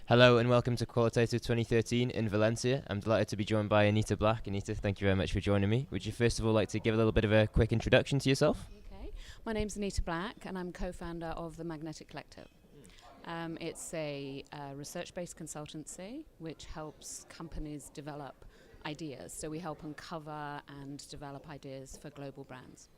Hello and welcome to Qualitative 2013 in Valencia. I'm delighted to be joined by Anita Black. Anita, thank you very much for joining me. Would you first of all like to give a little bit of a quick introduction to yourself? Okay, my name's Anita Black and I'm co-founder of the Magnetic Collective. It's a research-based consultancy which helps companies develop ideas. So we help uncover and develop ideas for global brands.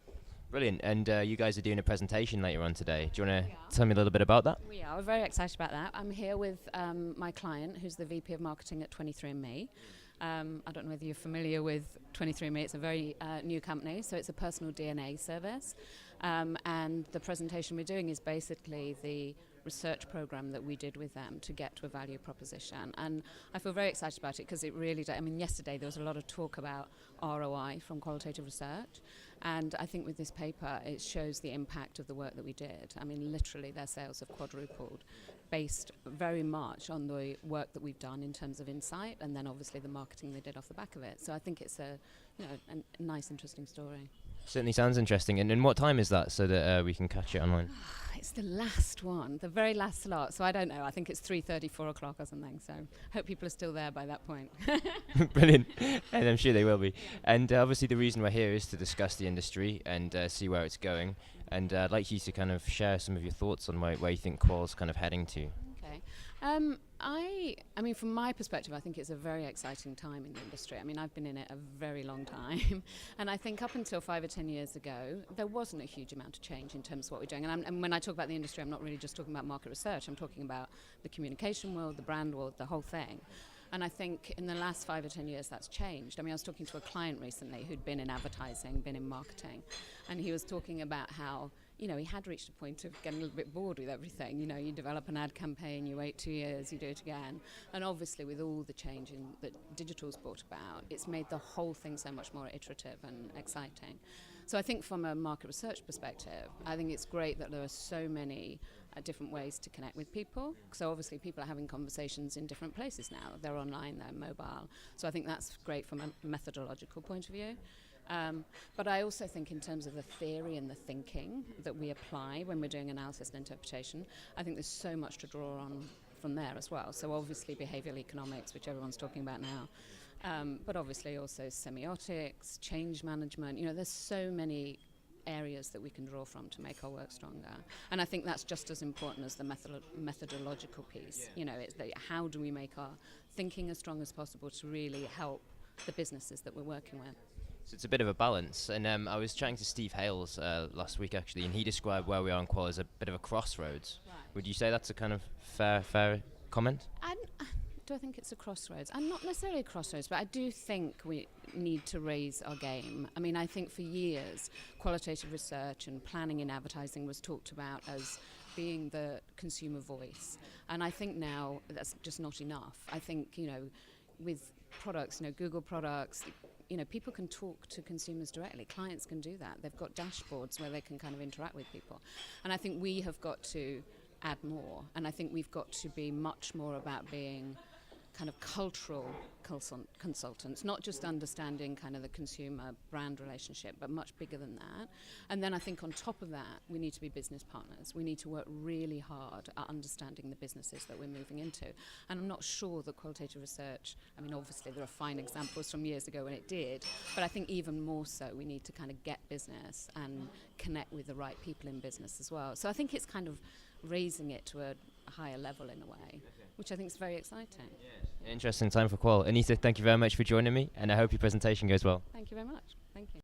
Brilliant. And you guys are doing a presentation later on today. Do you want to tell me a little bit about that? We're very excited about that. I'm here with my client, who's the VP of Marketing at 23andMe. I don't know whether you're familiar with 23andMe. It's a very new company, so it's a personal DNA service. And the presentation we're doing is basically the research program that we did with them to get to a value proposition. And I feel very excited about it because it really does. I mean, yesterday there was a lot of talk about ROI from qualitative research. And I think with this paper, it shows the impact of the work that we did. I mean, literally their sales have quadrupled based very much on the work that we've done in terms of insight and then obviously the marketing they did off the back of it. So I think it's a nice, interesting story. Certainly sounds interesting. And what time is that so that we can catch it online? It's the last one, the very last slot. So I don't know. I think it's 3:30, 4 o'clock or something. So I hope people are still there by that point. Brilliant. And I'm sure they will be. And obviously the reason we're here is to discuss the industry and see where it's going. And I'd like you to kind of share some of your thoughts on where you think Qual's kind of heading to. Okay. I mean, from my perspective, I think it's a very exciting time in the industry. I mean, I've been in it a very long time. And I think up until 5 or 10 years ago, there wasn't a huge amount of change in terms of what we're doing. And when I talk about the industry, I'm not really just talking about market research. I'm talking about the communication world, the brand world, the whole thing. And I think in the last 5 or 10 years, that's changed. I mean, I was talking to a client recently who'd been in advertising, been in marketing, and he was talking about how, you know, he had reached a point of getting a little bit bored with everything. You know, you develop an ad campaign, you wait 2 years, you do it again. And obviously with all the change that digital's brought about, it's made the whole thing so much more iterative and exciting. So I think from a market research perspective, I think it's great that there are so many different ways to connect with people. So obviously people are having conversations in different places now. They're online, they're mobile. So I think that's great from a methodological point of view. But I also think in terms of the theory and the thinking that we apply when we're doing analysis and interpretation, I think there's so much to draw on from there as well. So obviously behavioral economics, which everyone's talking about now, but obviously also semiotics, change management. You know, there's so many areas that we can draw from to make our work stronger. And I think that's just as important as the methodological piece. Yeah. You know, it's how do we make our thinking as strong as possible to really help the businesses that we're working with. So it's a bit of a balance. And I was chatting to Steve Hales last week, actually, and he described where we are in Qual as a bit of a crossroads. Right. Would you say that's a kind of fair comment? Do I think it's a crossroads? I'm not necessarily a crossroads, but I do think we need to raise our game. I mean, I think for years, qualitative research and planning in advertising was talked about as being the consumer voice. And I think now that's just not enough. I think, you know, with products, you know, Google products, you know, people can talk to consumers directly. Clients can do that. They've got dashboards where they can kind of interact with people. And I think we have got to add more. And I think we've got to be much more about being kind of cultural consultants, not just understanding kind of the consumer brand relationship, but much bigger than that. And then I think on top of that, we need to be business partners. We need to work really hard at understanding the businesses that we're moving into. And I'm not sure that qualitative research, I mean, obviously there are fine examples from years ago when it did, but I think even more so, we need to kind of get business and connect with the right people in business as well. So I think it's kind of raising it to a higher level in a way, which I think is very exciting. Yeah. Interesting time for Qual. Anita, thank you very much for joining me, and I hope your presentation goes well. Thank you very much. Thank you.